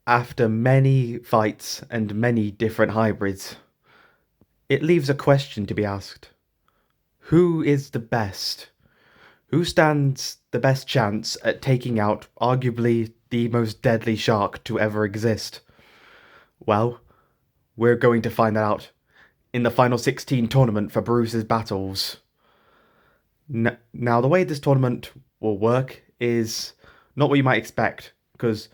After many fights and many different hybrids, it leaves a question to be asked. Who is the best? Who stands the best chance at taking out arguably the most deadly shark to ever exist? Well, we're going to find out in the final 16 tournament for Bruce's Battles. Now, the way this tournament will work is not what you might expect, because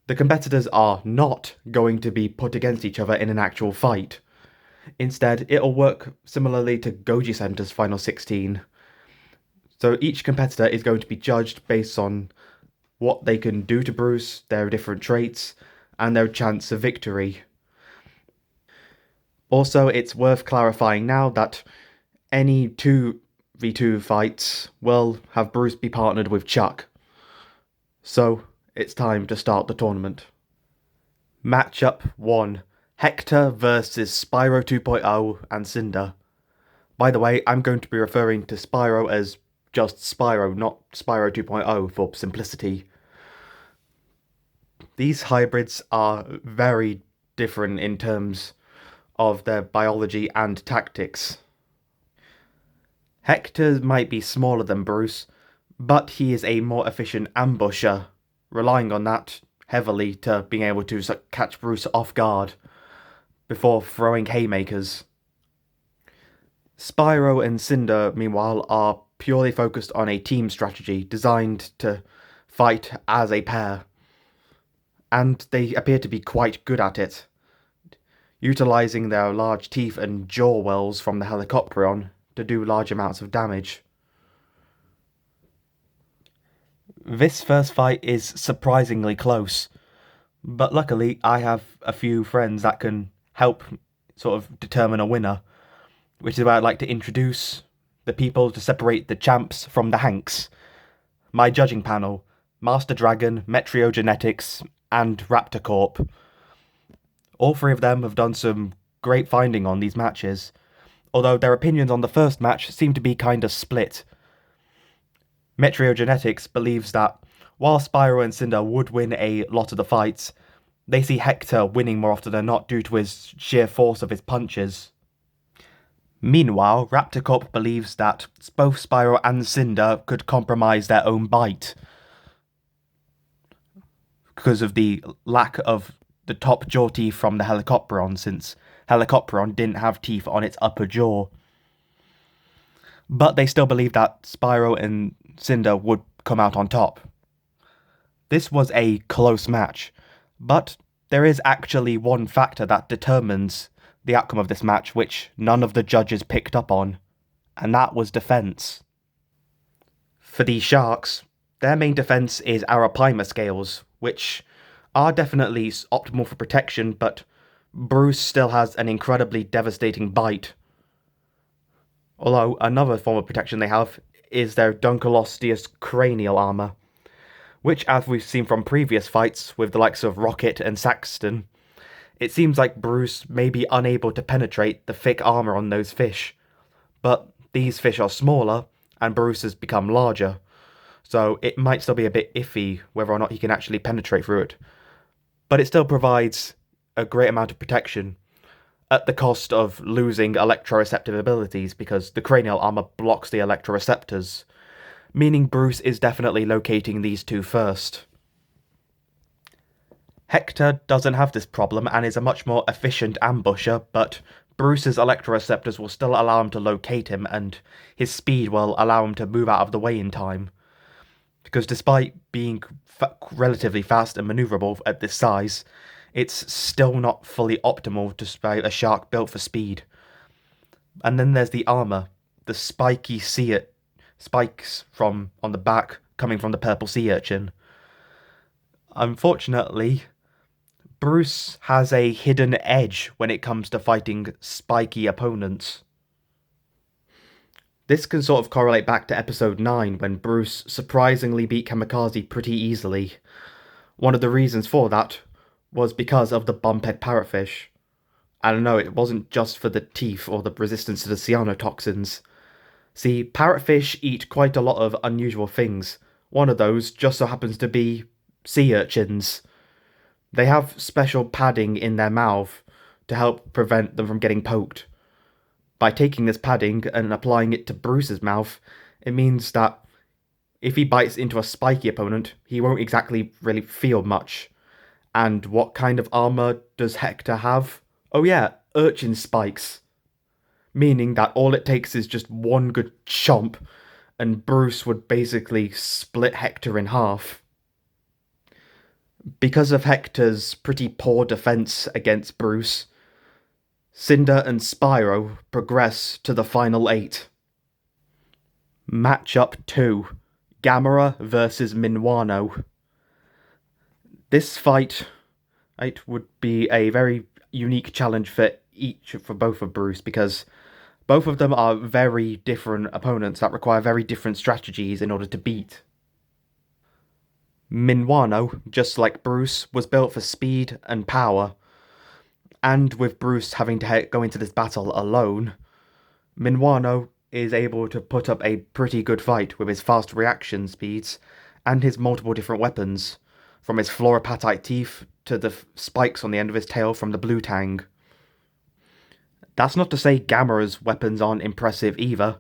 the competitors are not going to be put against each other in an actual fight. Instead, it'll work similarly to Goji Center's Final 16. So each competitor is going to be judged based on what they can do to Bruce, their different traits, and their chance of victory. Also, it's worth clarifying now that any 2v2 fights will have Bruce be partnered with Chuck. So, it's time to start the tournament. Matchup 1. Hector versus Spyro 2.0 and Cinder. By the way, I'm going to be referring to Spyro as just Spyro, not Spyro 2.0 for simplicity. These hybrids are very different in terms of their biology and tactics. Hector might be smaller than Bruce, but he is a more efficient ambusher, relying on that heavily to being able to catch Bruce off guard before throwing haymakers. Spyro and Cinder, meanwhile, are purely focused on a team strategy designed to fight as a pair, and they appear to be quite good at it, utilising their large teeth and jaw wells from the Helicopteron to do large amounts of damage. This first fight is surprisingly close, but luckily I have a few friends that can help sort of determine a winner, which is where I'd like to introduce the people to separate the champs from the Hanks. My judging panel: Master Dragon, Metrio Genetics, and Raptor Corp. All three of them have done some great finding on these matches, although their opinions on the first match seem to be kinda split. Metrio Genetics believes that while Spyro and Cinder would win a lot of the fights, they see Hector winning more often than not due to his sheer force of his punches. Meanwhile, Raptor Corp believes that both Spyro and Cinder could compromise their own bite because of the lack of the top jaw teeth from the Helicopteron, since Helicopteron didn't have teeth on its upper jaw. But they still believe that Spyro and Cinder would come out on top. This was a close match, but there is actually one factor that determines the outcome of this match which none of the judges picked up on, and that was defense. For these sharks, their main defense is Arapaima scales, which are definitely optimal for protection, but Bruce still has an incredibly devastating bite. Although another form of protection they have is their Dunkleosteus cranial armor, which, as we've seen from previous fights with the likes of Rocket and Saxton, it seems like Bruce may be unable to penetrate the thick armor on those fish. But these fish are smaller, and Bruce has become larger, so it might still be a bit iffy whether or not he can actually penetrate through it. But it still provides a great amount of protection, at the cost of losing electroreceptive abilities, because the cranial armor blocks the electroreceptors, meaning Bruce is definitely locating these two first. Hector doesn't have this problem and is a much more efficient ambusher, but Bruce's electroreceptors will still allow him to locate him, and his speed will allow him to move out of the way in time. Because despite being relatively fast and maneuverable at this size, it's still not fully optimal despite a shark built for speed. And then there's the armor, the spiky spikes from on the back coming from the purple sea urchin. Unfortunately, Bruce has a hidden edge when it comes to fighting spiky opponents. This can sort of correlate back to episode 9 when Bruce surprisingly beat Kamikaze pretty easily. One of the reasons for that was because of the bumphead parrotfish. And no, it wasn't just for the teeth or the resistance to the cyanotoxins. See, parrotfish eat quite a lot of unusual things. One of those just so happens to be sea urchins. They have special padding in their mouth to help prevent them from getting poked. By taking this padding and applying it to Bruce's mouth, it means that if he bites into a spiky opponent, he won't exactly really feel much. And what kind of armor does Hector have? Oh yeah, urchin spikes. Meaning that all it takes is just one good chomp, and Bruce would basically split Hector in half. Because of Hector's pretty poor defense against Bruce, Cinder and Spyro progress to the final 8. Matchup 2. Gamera vs Minwano. This fight would be a very unique challenge for both of Bruce, because both of them are very different opponents that require very different strategies in order to beat. Minwano, just like Bruce, was built for speed and power, and with Bruce having to go into this battle alone, Minwano is able to put up a pretty good fight with his fast reaction speeds and his multiple different weapons, from his fluorapatite teeth to the spikes on the end of his tail from the blue tang. That's not to say Gamera's weapons aren't impressive either.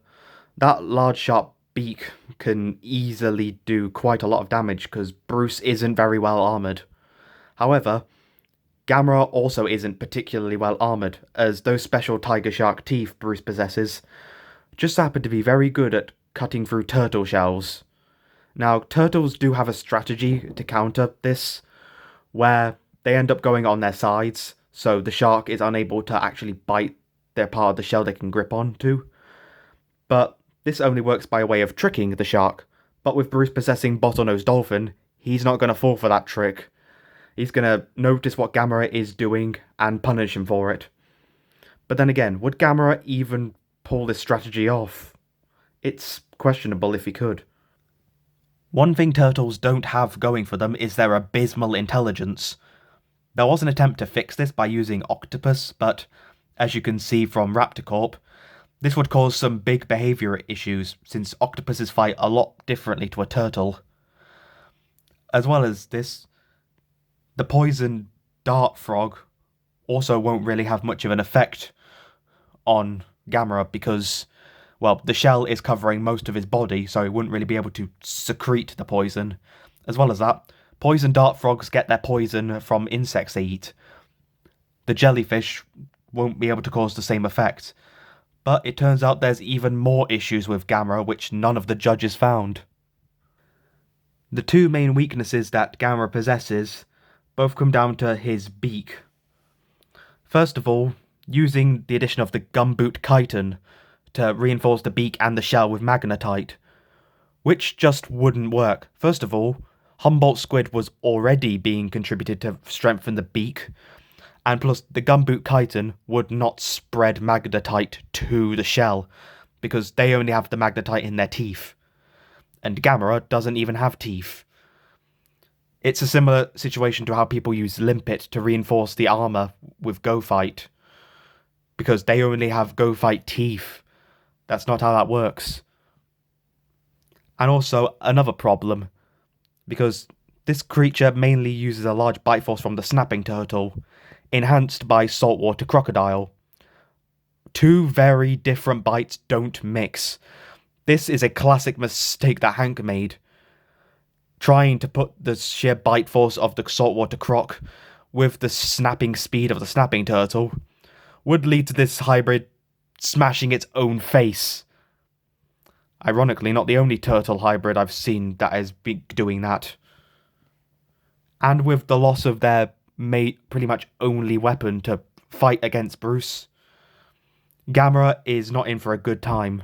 That large sharp beak can easily do quite a lot of damage because Bruce isn't very well armoured. However, Gamera also isn't particularly well armoured, as those special tiger shark teeth Bruce possesses just happen to be very good at cutting through turtle shells. Now, turtles do have a strategy to counter this, where they end up going on their sides, so the shark is unable to actually bite their part of the shell they can grip onto. But this only works by way of tricking the shark, but with Bruce possessing Bottlenose Dolphin, he's not going to fall for that trick. He's going to notice what Gamera is doing and punish him for it. But then again, would Gamera even pull this strategy off? It's questionable if he could. One thing turtles don't have going for them is their abysmal intelligence. There was an attempt to fix this by using Octopus, but as you can see from Raptor this would cause some big behaviour issues, since octopuses fight a lot differently to a turtle. As well as this, the poison dart frog also won't really have much of an effect on Gamera because, well, the shell is covering most of his body, so he wouldn't really be able to secrete the poison. As well as that, poison dart frogs get their poison from insects they eat. The jellyfish won't be able to cause the same effect. But it turns out there's even more issues with Gamera which none of the judges found. The two main weaknesses that Gamera possesses both come down to his beak. First of all, using the addition of the Gumboot chitin to reinforce the beak and the shell with magnetite, which just wouldn't work. First of all, Humboldt squid was already being contributed to strengthen the beak, and plus the Gumboot chitin would not spread magnetite to the shell, because they only have the magnetite in their teeth, and Gamera doesn't even have teeth. It's a similar situation to how people use Limpet to reinforce the armour with Gophite, because they only have Gophite teeth. That's not how that works. And also, another problem, because this creature mainly uses a large bite force from the snapping turtle, enhanced by saltwater crocodile. Two very different bites don't mix. This is a classic mistake that Hank made, trying to put the sheer bite force of the saltwater croc with the snapping speed of the snapping turtle would lead to this hybrid smashing its own face. Ironically, not the only turtle hybrid I've seen that has been doing that. And with the loss of their pretty much only weapon to fight against Bruce, Gamera is not in for a good time.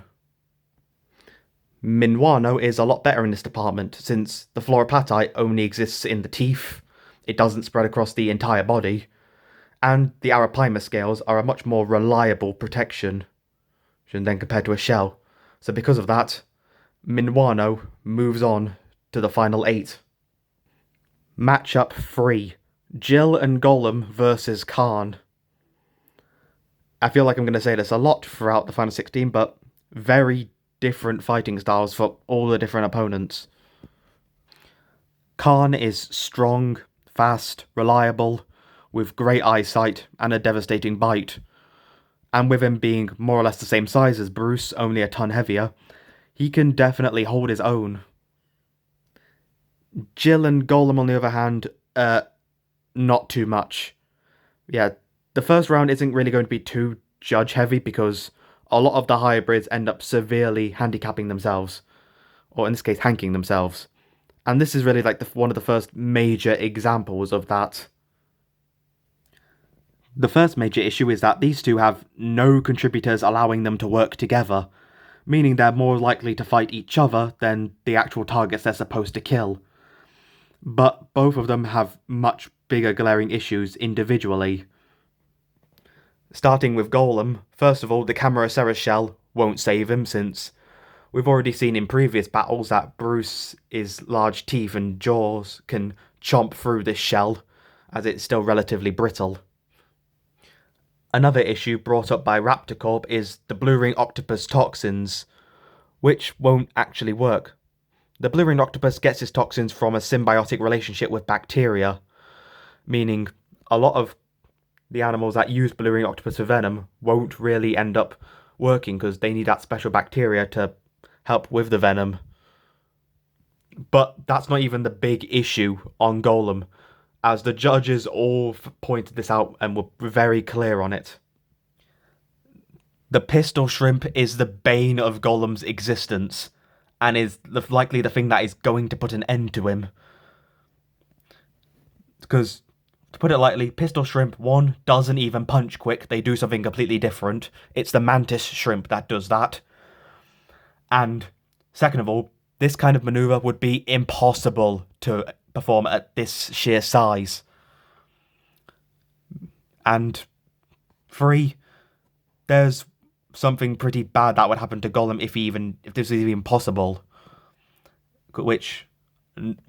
Minwano is a lot better in this department, since the fluorapatite only exists in the teeth, it doesn't spread across the entire body, and the arapaima scales are a much more reliable protection than compared to a shell. So because of that, Minwano moves on to the final 8. Matchup 3. Jill and Golem versus Khan. I feel like I'm going to say this a lot throughout the final 16, but very different fighting styles for all the different opponents. Khan is strong, fast, reliable, with great eyesight and a devastating bite. And with him being more or less the same size as Bruce, only a ton heavier, he can definitely hold his own. Jill and Golem, on the other hand, not too much. Yeah, the first round isn't really going to be too judge heavy because a lot of the hybrids end up severely handicapping themselves, or in this case, hanking themselves. And this is really like one of the first major examples of that. The first major issue is that these two have no contributors allowing them to work together, meaning they're more likely to fight each other than the actual targets they're supposed to kill. But both of them have much bigger glaring issues individually. Starting with Golem, first of all, the Camarasaurus shell won't save him, since we've already seen in previous battles that Bruce's large teeth and jaws can chomp through this shell, as it's still relatively brittle. Another issue brought up by Raptor is the Blue Ring Octopus toxins, which won't actually work. The Blue Ring Octopus gets its toxins from a symbiotic relationship with bacteria, meaning a lot of the animals that use Blue Ring Octopus for venom won't really end up working because they need that special bacteria to help with the venom. But that's not even the big issue on Golem, as the judges all pointed this out and were very clear on it. The pistol shrimp is the bane of Golem's existence, and is likely the thing that is going to put an end to him. Because, to put it lightly, pistol shrimp, one, doesn't even punch quick, they do something completely different. It's the mantis shrimp that does that. And, second of all, this kind of maneuver would be impossible to perform at this sheer size. And, three, there's something pretty bad that would happen to Golem if this was even possible. Which,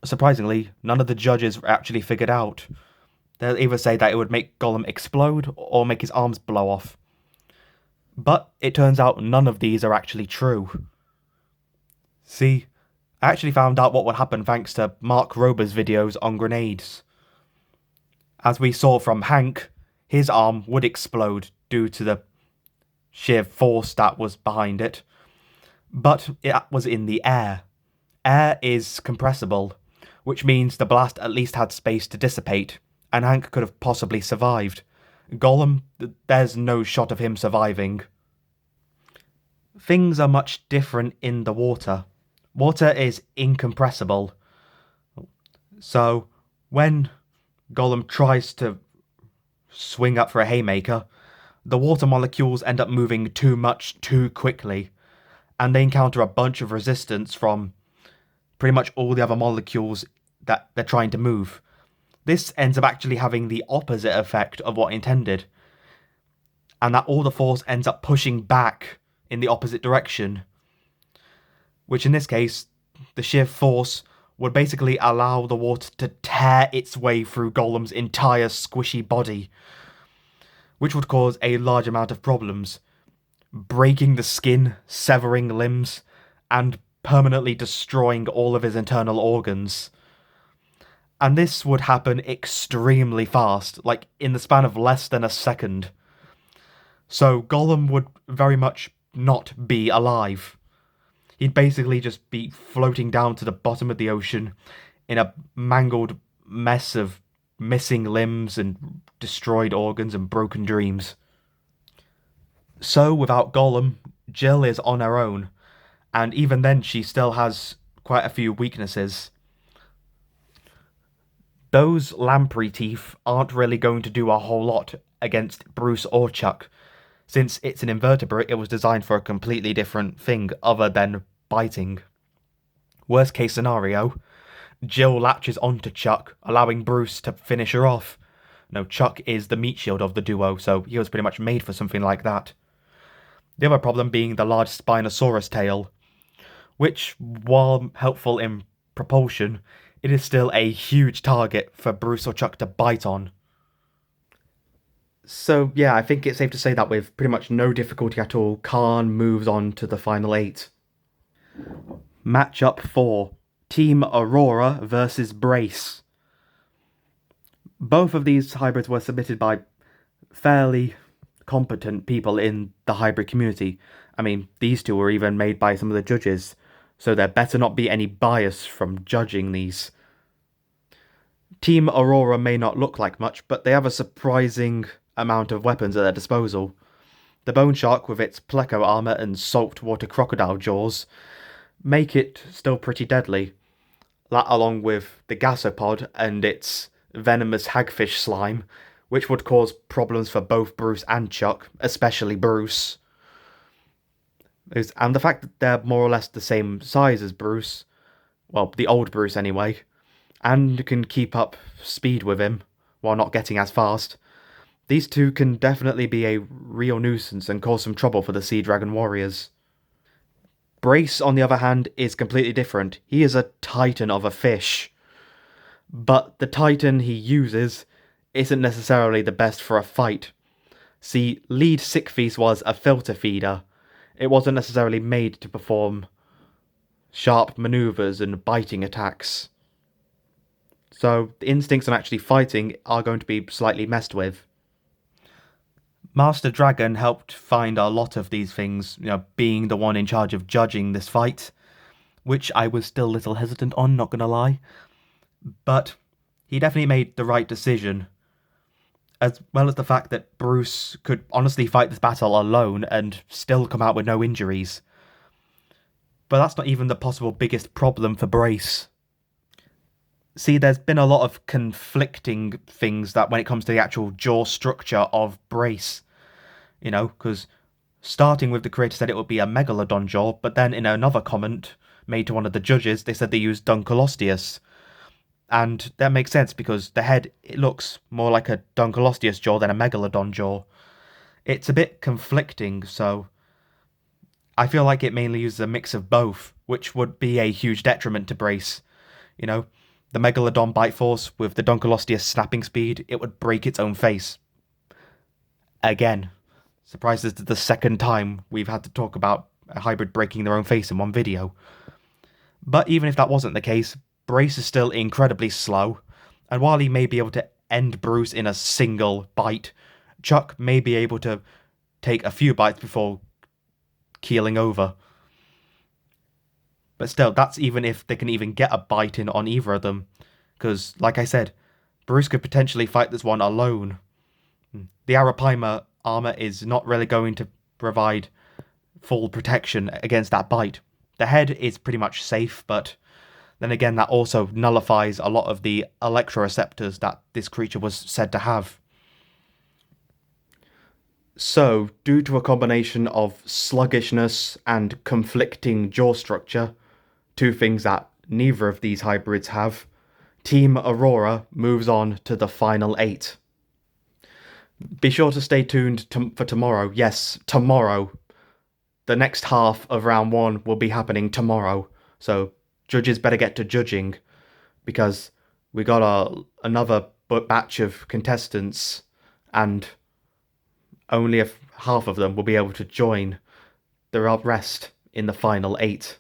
surprisingly, none of the judges actually figured out. They'll either say that it would make Golem explode or make his arms blow off. But it turns out none of these are actually true. See, I actually found out what would happen thanks to Mark Rober's videos on grenades. As we saw from Hank, his arm would explode due to the sheer force that was behind it, but it was in the air. Air is compressible, which means the blast at least had space to dissipate, and Hank could have possibly survived. Golem, there's no shot of him surviving. Things are much different in the water. Water is incompressible, so when Golem tries to swing up for a haymaker, the water molecules end up moving too much too quickly, and they encounter a bunch of resistance from pretty much all the other molecules that they're trying to move. This ends up actually having the opposite effect of what intended, and that all the force ends up pushing back in the opposite direction, which in this case, the sheer force would basically allow the water to tear its way through Golem's entire squishy body, which would cause a large amount of problems, breaking the skin, severing limbs, and permanently destroying all of his internal organs. And this would happen extremely fast, like in the span of less than a second. So Golem would very much not be alive. He'd basically just be floating down to the bottom of the ocean in a mangled mess of missing limbs and destroyed organs and broken dreams. So, without Golem, Jill is on her own, and even then she still has quite a few weaknesses. Those lamprey teeth aren't really going to do a whole lot against Bruce or Chuck. Since it's an invertebrate, it was designed for a completely different thing other than biting. Worst case scenario, Jill latches onto Chuck, allowing Bruce to finish her off. No, Chuck is the meat shield of the duo, so he was pretty much made for something like that. The other problem being the large Spinosaurus tail, which, while helpful in propulsion, it is still a huge target for Bruce or Chuck to bite on. So yeah, I think it's safe to say that with pretty much no difficulty at all, Khan moves on to the final 8. Matchup 4. Team Aurora versus Brace. Both of these hybrids were submitted by fairly competent people in the hybrid community. I mean, these two were even made by some of the judges, so there better not be any bias from judging these. Team Aurora may not look like much, but they have a surprising amount of weapons at their disposal. The Bone Shark, with its Pleco armor and saltwater crocodile jaws, make it still pretty deadly. That, along with the Gasopod and its venomous hagfish slime, which would cause problems for both Bruce and Chuck, especially Bruce. And the fact that they're more or less the same size as Bruce, well, the old Bruce anyway, and can keep up speed with him while not getting as fast. These two can definitely be a real nuisance and cause some trouble for the Sea Dragon warriors. Brace, on the other hand, is completely different. He is a titan of a fish. But the titan he uses isn't necessarily the best for a fight. See, Lead Sickfeast was a filter feeder. It wasn't necessarily made to perform sharp maneuvers and biting attacks. So the instincts on actually fighting are going to be slightly messed with. Master Dragon helped find a lot of these things, being the one in charge of judging this fight, which I was still a little hesitant on, not gonna lie. But he definitely made the right decision, as well as the fact that Bruce could honestly fight this battle alone and still come out with no injuries. But that's not even the possible biggest problem for Brace. See, there's been a lot of conflicting things that when it comes to the actual jaw structure of Brace, because starting with the creator said it would be a Megalodon jaw, but then in another comment made to one of the judges, they said they used Dunkleosteus. And that makes sense because the head, it looks more like a Dunkleosteus jaw than a Megalodon jaw. It's a bit conflicting, so I feel like it mainly uses a mix of both, which would be a huge detriment to Brace. The Megalodon bite force with the Dunkleosteus snapping speed, it would break its own face. Again, surprised this is the second time we've had to talk about a hybrid breaking their own face in one video. But even if that wasn't the case, Brace is still incredibly slow, and while he may be able to end Bruce in a single bite, Chuck may be able to take a few bites before keeling over. But still, that's even if they can even get a bite in on either of them. Because, like I said, Bruce could potentially fight this one alone. The Arapaima armor is not really going to provide full protection against that bite. The head is pretty much safe, but then again, that also nullifies a lot of the electroreceptors that this creature was said to have. So, due to a combination of sluggishness and conflicting jaw structure, two things that neither of these hybrids have, Team Aurora moves on to the final 8. Be sure to stay tuned for tomorrow. Yes, tomorrow. The next half of round 1 will be happening tomorrow. So, judges better get to judging, because we got another batch of contestants, and only half of them will be able to join the rest in the final 8.